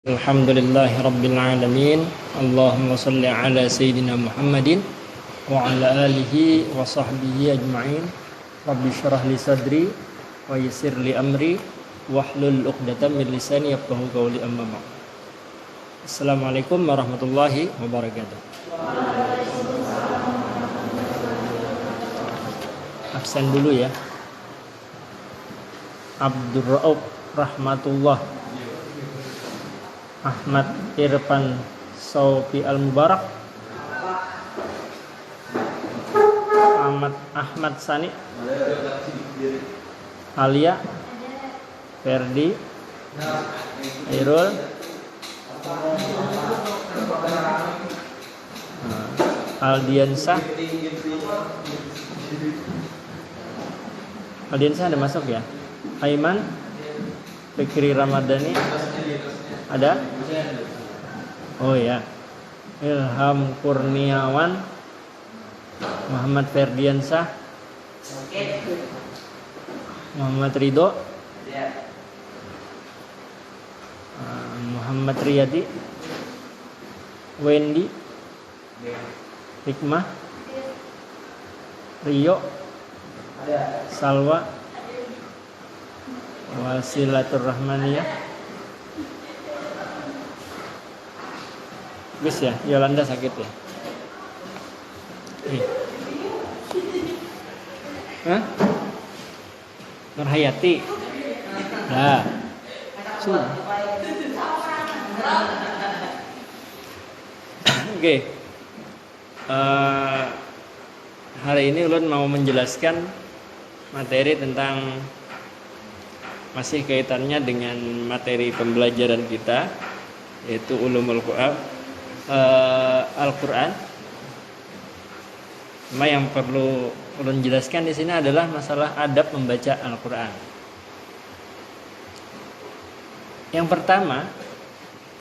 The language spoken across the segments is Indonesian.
Alhamdulillahi Rabbil Alamin. Allahumma salli ala Sayyidina Muhammadin wa ala alihi wa sahbihi ajma'in. Rabbi syrah li sadri wa yassir li amri wahlul 'uqdatam min lisani yafqahu qawli, amma ba'd. Assalamualaikum warahmatullahi wabarakatuh. Absen dulu ya. Abdur Rauf Rahmatullah, Ahmad Irfan Saufi Al-Mubarak, Ahmad Sani, Alia, Ferdi, Airul, Aldiansah ada masuk ya? Aiman, Fikri Ramadhani ada? Oh ya. Ilham Kurniawan, Muhammad Ferdiansah, Muhammad Ridho, Muhammad Riyadi, Wendy, Hikmah, Rio, Salwa, Wasilatur Rahmaniyah. Bis ya, Yolanda sakit ya. Hah? Nurhayati. Nah. Oke. Hari ini ulun mau menjelaskan materi tentang masih kaitannya dengan materi pembelajaran kita, yaitu ulumul Quran, Al-Quran. Yang perlu ulun jelaskan di sini adalah masalah adab membaca Al-Quran. Yang pertama,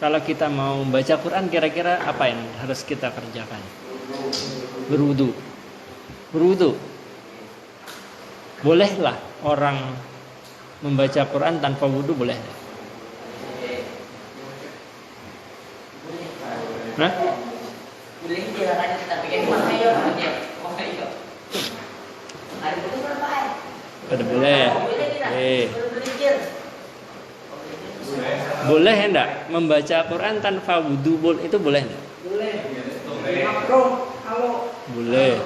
kalau kita mau membaca Quran, kira-kira apa yang harus kita kerjakan? Berwudu. Bolehlah orang membaca Quran tanpa wudu, boleh? Nah? Ada boleh. Boleh enggak membaca Quran tanpa wudu? Itu boleh enggak? Boleh.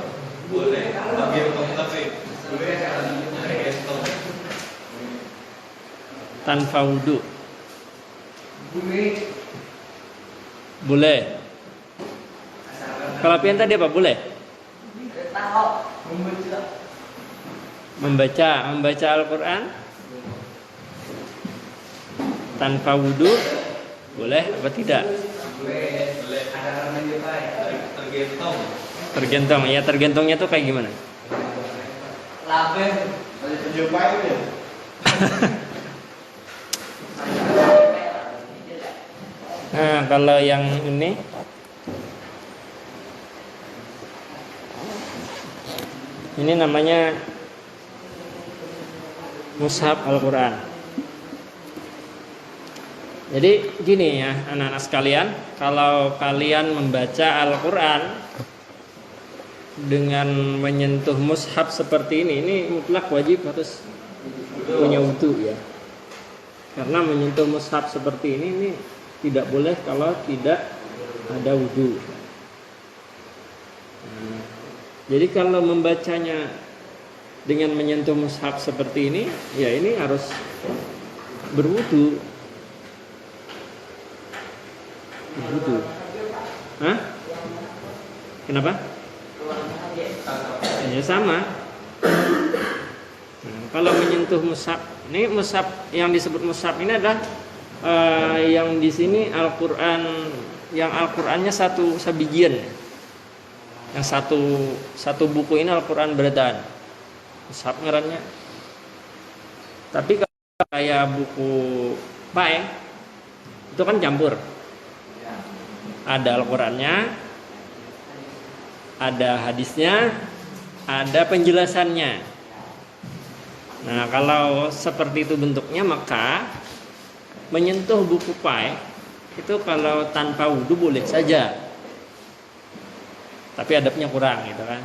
Tanpa wudu. Boleh. Kalau pian tadi apa boleh? Membaca Al-Quran tanpa wudu boleh apa tidak? Tergantung. Ya, tergantungnya tuh kayak gimana? Nah, kalau yang ini namanya mushaf Al-Quran. Jadi gini ya anak-anak sekalian, kalau kalian membaca Al-Quran dengan menyentuh mushaf seperti ini mutlak wajib harus punya wudu ya. Karena menyentuh mushaf seperti ini tidak boleh kalau tidak ada wudu. Jadi kalau membacanya dengan menyentuh mushaf seperti ini, ya ini harus berwudu. Hah? Kenapa? Ya sama. Nah, kalau menyentuh mushaf, ini mushaf yang disebut mushaf ini adalah yang di sini Al-Quran, yang Al-Qurannya satu sabijian. Yang satu buku ini Al-Quran beradaan, mushaf ngarannya. Tapi kalau kayak buku Pae itu kan campur. Ada Al-Qurannya, ada hadisnya, ada penjelasannya. Nah, kalau seperti itu bentuknya, maka menyentuh buku Pae itu kalau tanpa wudu boleh saja, tapi adabnya kurang gitu kan.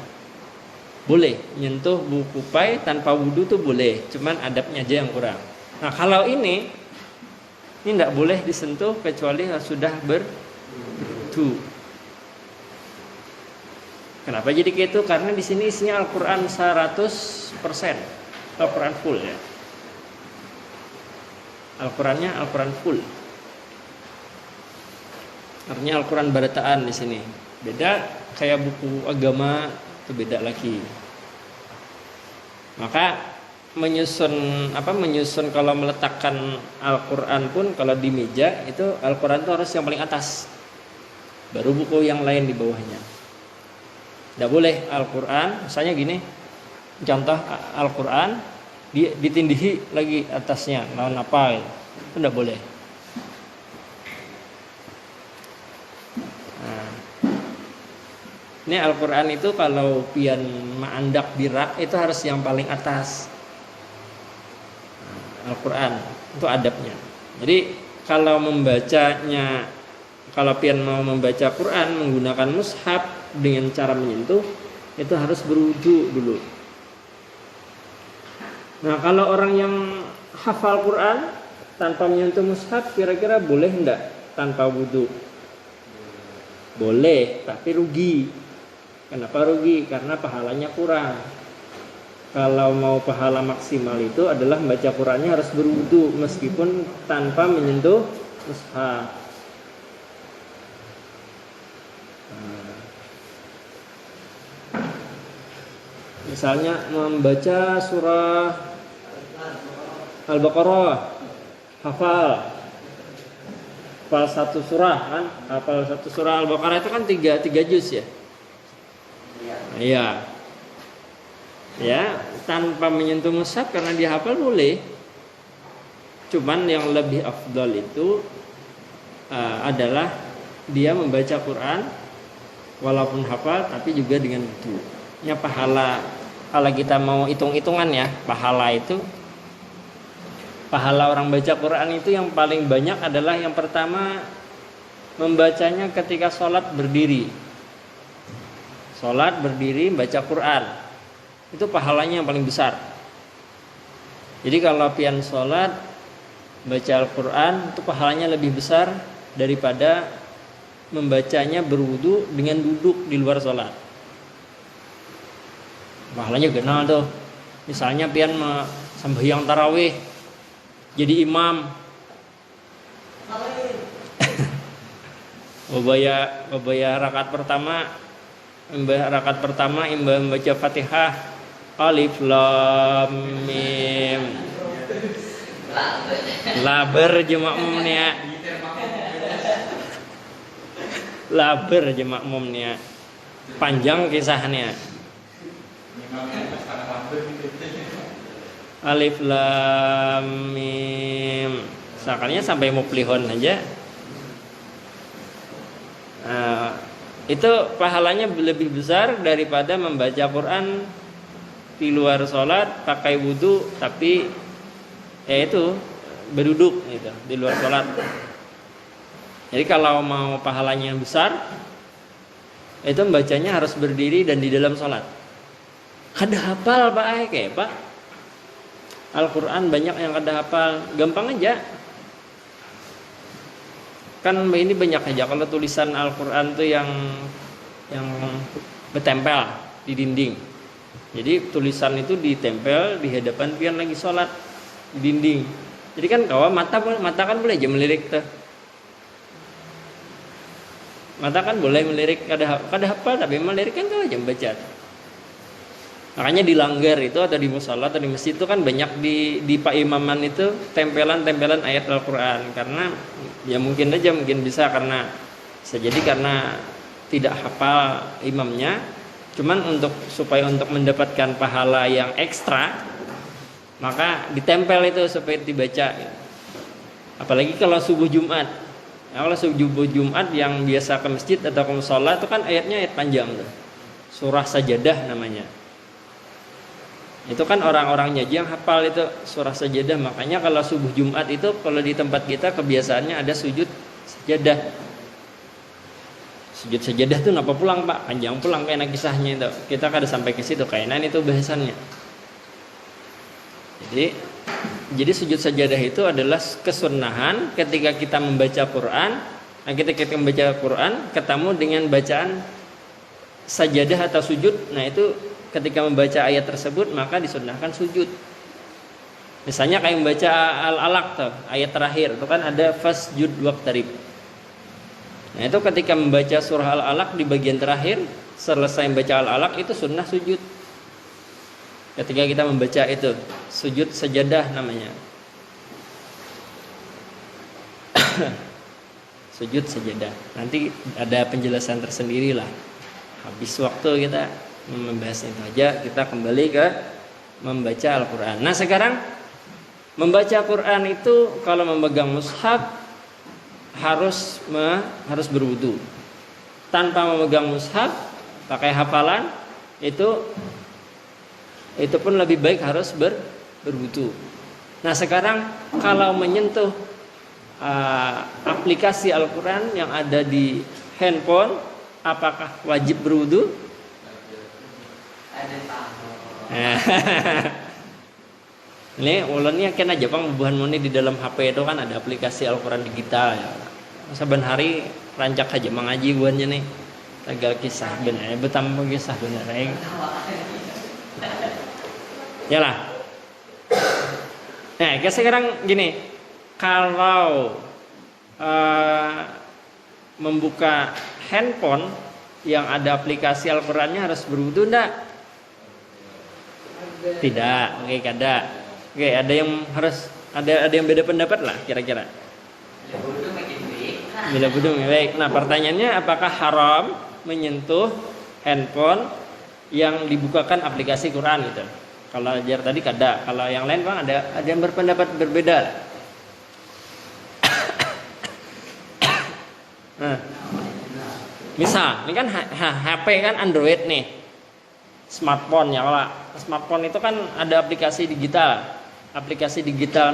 Boleh nyentuh buku pai tanpa wudu tuh boleh, cuman adabnya aja yang kurang. Nah kalau ini tidak boleh disentuh kecuali sudah berwudu. Kenapa jadi gitu? Karena di sini isinya Al-Quran 100%, Al-Quran full ya. Al-Qurannya Al-Quran full. Artinya Al-Quran barataan di sini. Beda kayak buku agama itu beda lagi. Maka menyusun kalau meletakkan Al-Quran pun kalau di meja itu Al-Quran itu harus yang paling atas, baru buku yang lain di bawahnya. Tidak boleh Al-Quran misalnya gini, contoh Al-Quran ditindihi lagi atasnya lawan apa gitu. Itu tidak boleh. Ini Al-Quran itu kalau pian ma'andak birak itu harus yang paling atas. Al-Quran itu adabnya. Jadi kalau membacanya, kalau pian mau membaca Quran menggunakan mushaf dengan cara menyentuh itu harus berwudu dulu. Nah kalau orang yang hafal Quran tanpa menyentuh mushaf kira-kira boleh enggak tanpa wudu? Boleh, tapi rugi. Kenapa rugi? Karena pahalanya kurang. Kalau mau pahala maksimal itu adalah membaca Qurannya harus berwudu meskipun tanpa menyentuh mushaf. Misalnya membaca surah Al-Baqarah, hafal satu surah kan? Hafal satu surah Al-Baqarah itu kan tiga juz ya. Iya. Ya, tanpa menyentuh mushaf karena dia hafal boleh. Cuman yang lebih afdal itu adalah dia membaca Quran walaupun hafal tapi juga dengan wudu. Ya pahala, kalau kita mau hitung-hitungan ya, pahala orang baca Quran itu yang paling banyak adalah yang pertama membacanya ketika sholat berdiri. Sholat berdiri baca Quran itu pahalanya yang paling besar. Jadi kalau pian sholat baca Al-Quran itu pahalanya lebih besar daripada membacanya berwudu dengan duduk di luar sholat. Pahalanya genal tuh. Misalnya pian sembahyang tarawih jadi imam, Babaya rakaat pertama imam membaca Fatihah Alif Lam Mim. Laber aja makmumnya. Laber aja makmumnya. Panjang kisahnya. Alif Lam Mim. Sakalnya sampai muflihun aja. Itu pahalanya lebih besar daripada membaca Quran di luar sholat pakai wudu tapi itu berduduk gitu di luar sholat. Jadi kalau mau pahalanya yang besar itu membacanya harus berdiri dan di dalam sholat. Kada hafal Pak kayak Pak Al-Quran banyak yang kada hafal, gampang aja. Kan ini banyak aja kalau tulisan Al-Quran tuh yang bertempel di dinding. Jadi tulisan itu ditempel di hadapan pian lagi sholat di dinding. Jadi kan kalau mata kan boleh aja melirik tuh. Mata kan boleh melirik kada hafal tapi melirik kan tuh aja membaca. Makanya di langgar itu atau di mushola atau di masjid itu kan banyak di Pak Imaman itu tempelan-tempelan ayat Al-Quran. Karena ya mungkin bisa karena bisa jadi karena tidak hafal imamnya. Cuman supaya untuk mendapatkan pahala yang ekstra maka ditempel itu supaya dibaca. Apalagi kalau subuh Jumat. Kalau subuh Jumat yang biasa ke masjid atau ke mushola itu kan ayatnya ayat panjang tuh. Surah Sajadah namanya. Itu kan orang-orangnya aja yang hafal itu surah Sajadah. Makanya kalau subuh Jumat itu kalau di tempat kita kebiasaannya ada sujud sajadah. Sujud sajadah tuh napa pulang Pak? Panjang pulang kayak kisahnya itu. Kita kada sampai ke situ kainan itu bahasannya. Jadi sujud sajadah itu adalah kesunnahan ketika kita membaca Quran. Nah, ketika kita membaca Quran ketemu dengan bacaan sajadah atau sujud. Nah, itu ketika membaca ayat tersebut maka disunnahkan sujud. Misalnya kayak membaca Al-Alaq tuh, ayat terakhir itu kan ada fasjud waqtarib. Nah, itu ketika membaca surah Al-Alaq di bagian terakhir, selesai membaca Al-Alaq itu sunnah sujud. Ketika kita membaca itu, sujud sajadah namanya. Sujud sajadah. Nanti ada penjelasan tersendiri lah. Habis waktu kita membahas itu aja, kita kembali ke membaca Al-Quran. Nah, sekarang membaca Quran itu kalau memegang mushaf harus berwudu. Tanpa memegang mushaf, pakai hafalan itu pun lebih baik harus berwudu. Nah, sekarang kalau menyentuh aplikasi Al-Quran yang ada di handphone, apakah wajib berwudu? Ini ulunnya kena Jepang bubuhan moni di dalam HP itu kan ada aplikasi Al-Quran digital ya. Saben hari rancak aja mengaji buannya nih. Tegal kisah bener, betambah kisah bener. Yalah. Nah, sekarang gini, kalau membuka handphone yang ada aplikasi Al-Qurannya harus berwudu enggak? Tidak, oke kada. Oke, ada yang beda pendapat lah kira-kira. Bila wudu baik. Nah, pertanyaannya apakah haram menyentuh handphone yang dibukakan aplikasi Quran gitu? Kalau ajar tadi kada, kalau yang lain Bang ada yang berpendapat berbeda. Nah, misal, ini kan HP kan Android nih, smartphone ya. Kalau smartphone itu kan ada aplikasi digital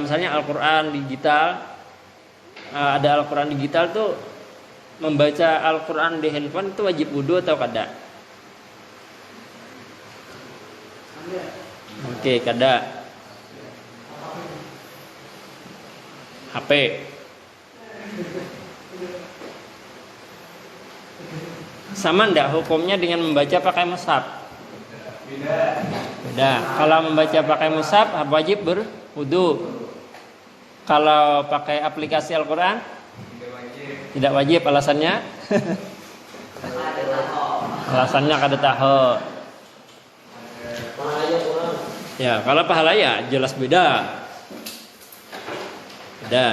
misalnya Al-Quran digital. Ada Al-Quran digital tuh, membaca Al-Quran di handphone itu wajib wudu atau kada? Oke, kada. HP sama ndak hukumnya dengan membaca pakai mushaf? Beda. Kalau membaca pakai mushaf wajib berwudu. Kalau pakai aplikasi Al-Quran tidak wajib. Alasannya? Alasannya kada tahu. Ya, kalau pahala ya jelas beda. Beda.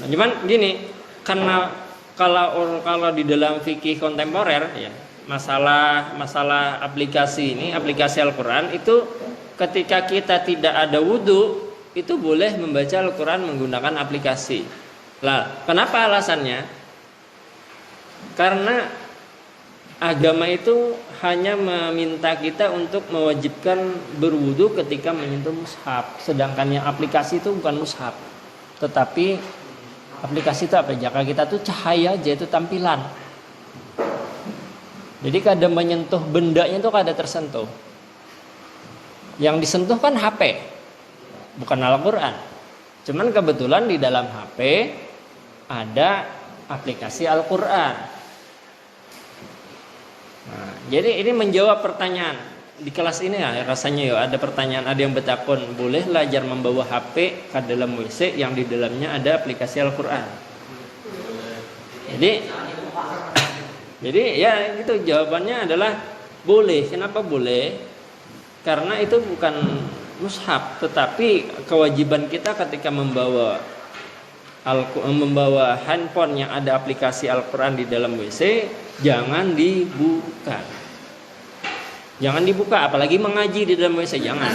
Nah, cuman gini, karena kalau di dalam fikih kontemporer ya, masalah aplikasi ini, aplikasi Al-Quran itu ketika kita tidak ada wudu itu boleh membaca Al-Quran menggunakan aplikasi. Lah, kenapa alasannya? Karena agama itu hanya meminta kita untuk mewajibkan berwudu ketika menyentuh mushaf. Sedangkan yang aplikasi itu bukan mushaf, tetapi aplikasi itu apa? Jaka kita tuh cahaya aja, itu tampilan. Jadi kadang menyentuh bendanya itu kada tersentuh. Yang disentuh kan HP, bukan Al-Quran. Cuman kebetulan di dalam HP ada aplikasi Al-Quran. Nah, jadi ini menjawab pertanyaan di kelas ini ya, rasanya ya ada pertanyaan, ada yang bertakon, boleh belajar membawa HP ke dalam WC yang di dalamnya ada aplikasi Al-Quran? Jadi ya itu jawabannya adalah boleh. Kenapa boleh? Karena itu bukan mushaf, tetapi kewajiban kita ketika membawa handphone yang ada aplikasi Al-Quran di dalam WC jangan dibuka. Jangan dibuka, apalagi mengaji di dalam WC, jangan.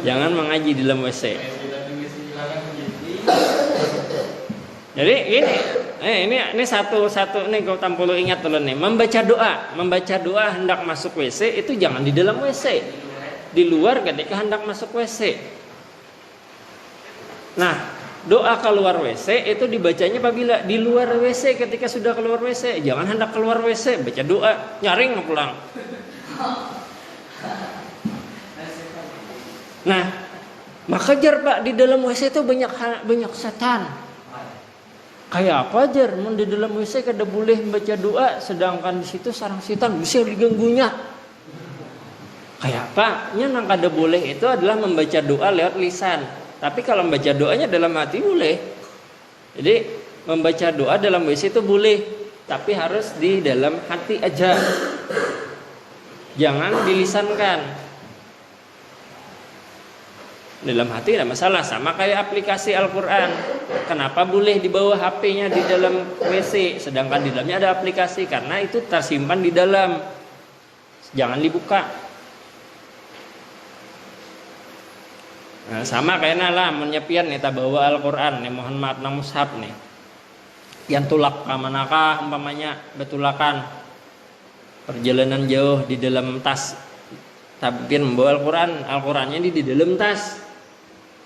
Jangan mengaji di dalam WC. Jadi ini satu nih kau perlu ingat dulu nih, membaca doa hendak masuk WC itu jangan di dalam WC, di luar ketika hendak masuk WC. Nah, doa keluar WC itu dibacanya apabila di luar WC, ketika sudah keluar WC. Jangan hendak keluar WC baca doa, nyaring mau pulang. Nah, maka jar Pak, di dalam WC itu banyak setan. Kayak apa jar? Di dalam WC kada boleh membaca doa, sedangkan di situ sarang setan bisa diganggunya. Kayak apa? Yang kada boleh itu adalah membaca doa lewat lisan. Tapi kalau membaca doanya dalam hati boleh. Jadi membaca doa dalam WC itu boleh, tapi harus di dalam hati aja. Jangan dilisankan. Dalam hati tidak masalah, sama kayak aplikasi Al-Quran. Kenapa boleh dibawa HP-nya di dalam WC, sedangkan di dalamnya ada aplikasi? Karena itu tersimpan di dalam. Jangan dibuka. Nah, sama kayaknya lah menyepian nih bawa Al-Quran nih, mohon maaf nang mushaf nih. Yang tulak kamanakah umpamanya betulakan perjalanan jauh di dalam tas. Tapi membawa Al-Qurannya di dalam tas.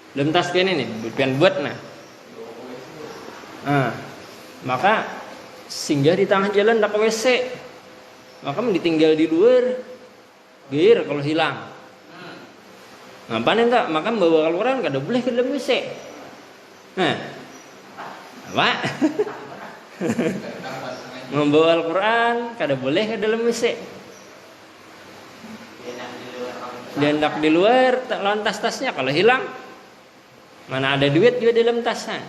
Dalam tas kayak ini nih, pian buat nah. Maka singgah di tengah jalan dak WC. Maka ditinggal di luar. Gear kalau hilang. Ngapain enggak? Maka membawa Al-Quran kada boleh ke dalam WC. Nah, apa? Membawa Al-Quran kada boleh ke dalam WC. Dihendak di luar, lawan tas-tasnya kalau hilang, mana ada duit juga dalam tasnya.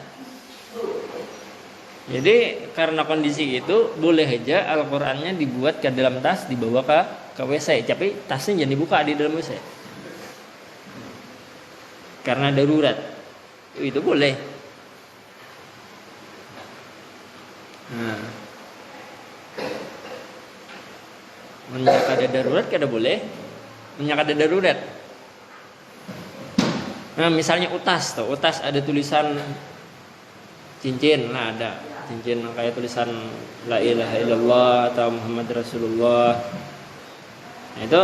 Jadi karena kondisi itu boleh aja Al-Qurannya dibuat ke dalam tas, dibawa ke WC, tapi tasnya jangan dibuka di dalam WC. Karena darurat itu boleh. Nah, menyak ada darurat kada boleh. Menyak ada darurat. Nah, misalnya utas ada tulisan cincin, nah ada cincin kayak tulisan la ilaha illallah atau Muhammad Rasulullah. Nah, itu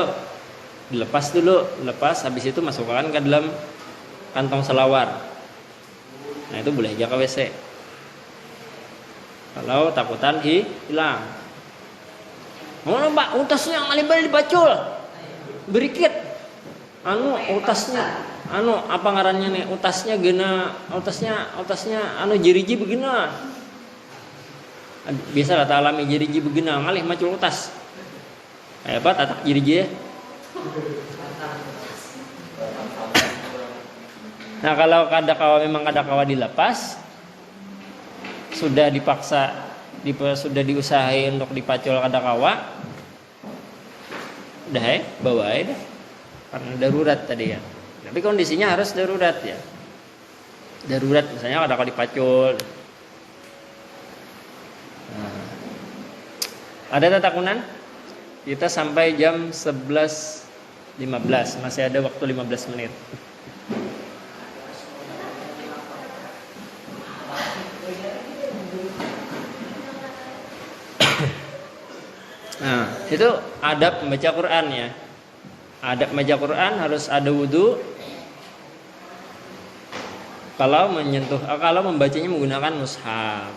dilepas dulu, habis itu masukkan ke dalam kantong selawar. Nah, itu boleh aja ke WC. Kalau takutan hilang. Oh, Pak, utasnya malibal dibacul. Berikit. Utasnya. Apa ngarannya nih? Utasnya jeriji begina. Biasa lah tak alami jeriji begina, malih macul utas. Kayak apa tatak jeriji ya? Nah, kalau memang kada kawa dilepas, sudah dipaksa, sudah diusahain untuk dipacul kada kawa, udah bawa aja dah. Karena darurat tadi ya. Tapi kondisinya harus darurat ya. Darurat misalnya kada kawa dipacul. Nah, ada tatakunan? Kita sampai jam 11.15, masih ada waktu 15 menit. Nah, itu adab membaca Quran ya. Adab membaca Quran harus ada wudu. Kalau membacanya menggunakan mushaf.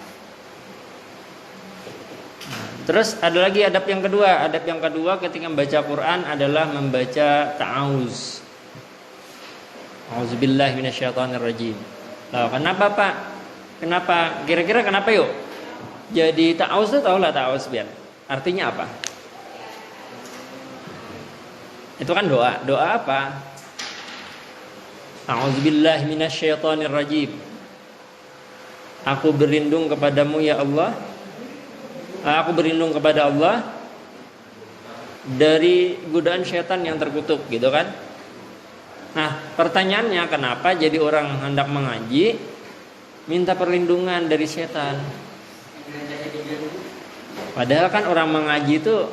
Terus ada lagi adab yang kedua. Adab yang kedua ketika membaca Quran adalah membaca ta'awuz. A'udzubillahi minasyaitonirrajim. Lah, kenapa Pak? Kenapa? Kira-kira kenapa yuk? Jadi ta'awuz itu tahulah ta'awuz biar. Artinya apa? Itu kan doa. Doa apa? A'udzubillahi minasyaitonirrajim. Aku berlindung kepadamu ya Allah. Aku berlindung kepada Allah dari godaan syaitan yang terkutuk, gitu kan? Nah, pertanyaannya kenapa jadi orang hendak mengaji minta perlindungan dari syaitan? Padahal kan orang mengaji itu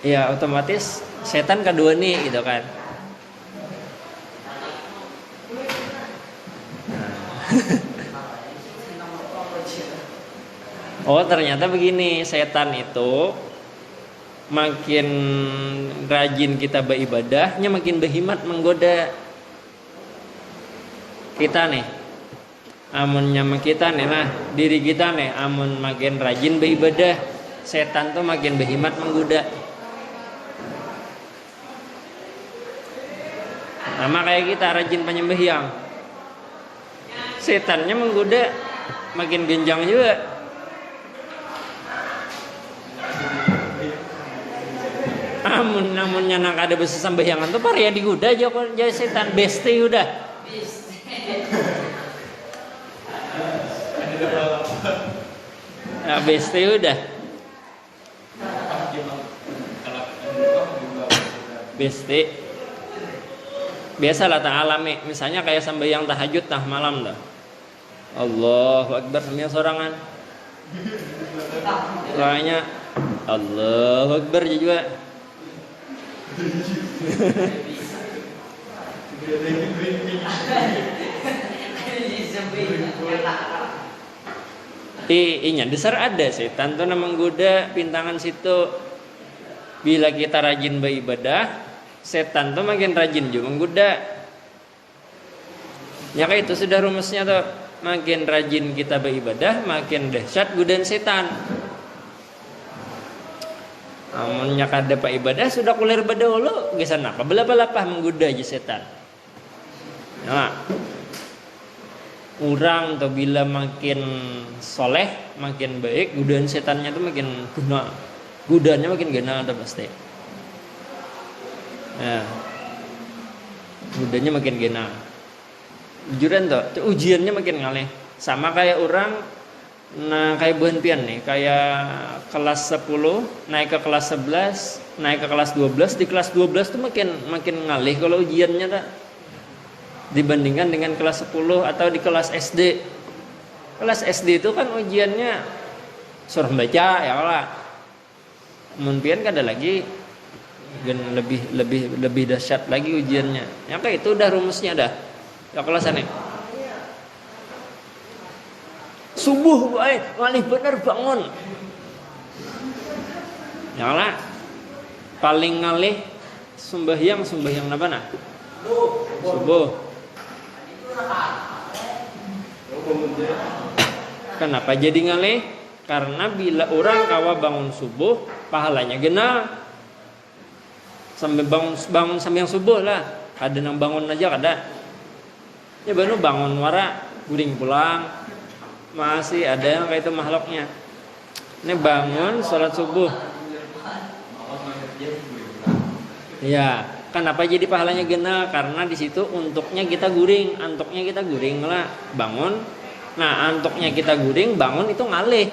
ya otomatis setan kedua nih, gitu kan? Oh, ternyata begini, setan itu makin rajin kita beribadahnya, makin berhimat menggoda kita nih. Amun nyama kita nih lah, diri kita nih, amun makin rajin beribadah, setan tuh makin berhimat menggoda. Sama kayak kita rajin penyembahyang, setannya menggoda makin genjang juga. Namun nak ada besi sembahyangan tuh ya digoda aja kok jadi setan besti udah. Nah, besti udah. Besti. Biasalah tak alami, misalnya kayak sembahyang tahajud tah malam dah. Allahu Akbar sambil sorangan. Soalnya Allahu Akbar juga. Inya besar ada setan tuh menggoda pintangan situ. Bila kita rajin beribadah, setan tuh makin rajin juga menggoda. Ya kayak itu sudah rumusnya tuh. Makin rajin kita beribadah, makin dahsyat godaan setan. Amunnya kada pak ibadah sudah kulir badahulu, gesan apa? Belapa-lapa menggoda aja setan. Nah, orang tuh bila makin soleh, makin baik, godaan setannya tuh makin guna. Godaannya makin gana ada pasti. Nah, godaannya makin gana. Jujuran tuh ujiannya makin ngalih. Sama kayak orang, nah kayak berhentian nih, kayak kelas 10 naik ke kelas 11, naik ke kelas 12, di kelas 12 tuh makin ngalih kalau ujiannya tak dibandingkan dengan kelas 10 atau di kelas SD. Kelas SD itu kan ujiannya suruh baca ya lah. Mungkin kan ada lagi lebih dahsyat lagi ujiannya. Ya kayak itu udah rumusnya dah. Ya kelas aneh. Subuh ngalih bener bangun. Ya lah. Paling ngalih sembahyang apa nah? Subuh. Kenapa jadi ngalih? Karena bila orang kawa bangun subuh, pahalanya genal. Sampai bangun sambil subuh lah. Ada yang bangun aja kada. Ya baru bangun wara guring pulang. Masih ada yang kayak itu makhluknya. Ini bangun sholat subuh. Ya, kenapa jadi pahalanya genal? Karena di situ untuknya kita guring, antuknya kita guring lah, bangun. Nah, antuknya kita guring, bangun itu ngalih.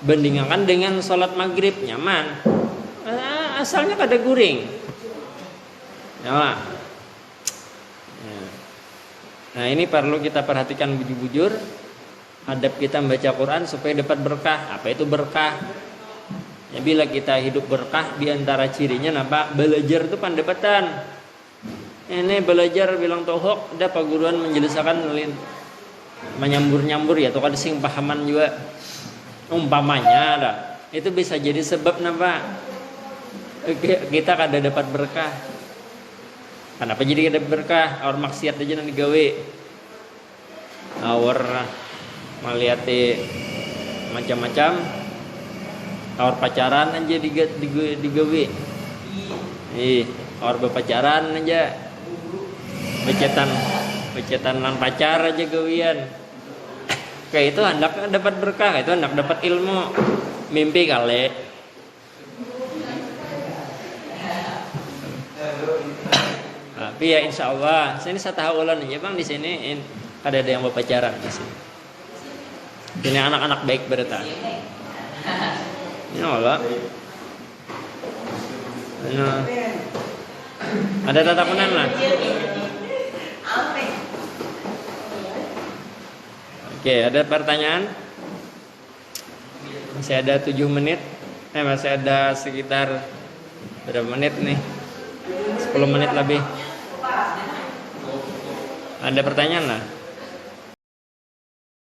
Bandingkan dengan sholat maghrib nyaman. Asalnya kada guring. Ya. Nah, ini perlu kita perhatikan bujur-bujur. Adab kita membaca Quran supaya dapat berkah. Apa itu berkah? Ya, bila kita hidup berkah, di antara cirinya apa? Belajar itu pandapatan. Ini belajar bilang tohok, ada paguruan menjelaskan menyambur-nyambur ya, atau kada sing pahaman juga. Umpamanya ada. Itu bisa jadi sebab napa? Kita kada dapat berkah. Kenapa jadi kada berkah? Awar maksiat aja nang digawe. Awar maliati macam-macam. Awar pacaran aja digawe. Awar berpacaran aja. Becetan lan pacar aja gawian. Kayak itu hendak dapat berkah, itu hendak dapat ilmu. Mimpi kali. Tapi ya insya Allah, sini saya tahu ulan ya bang di sini ada yang berpacaran di sini. Ini anak-anak baik berita. Ya Allah. Nah, ada tatapunan lah. Oke, ada pertanyaan? Masih ada 7 menit. Masih ada sekitar berapa menit nih? 10 menit lebih. Ada pertanyaan lah?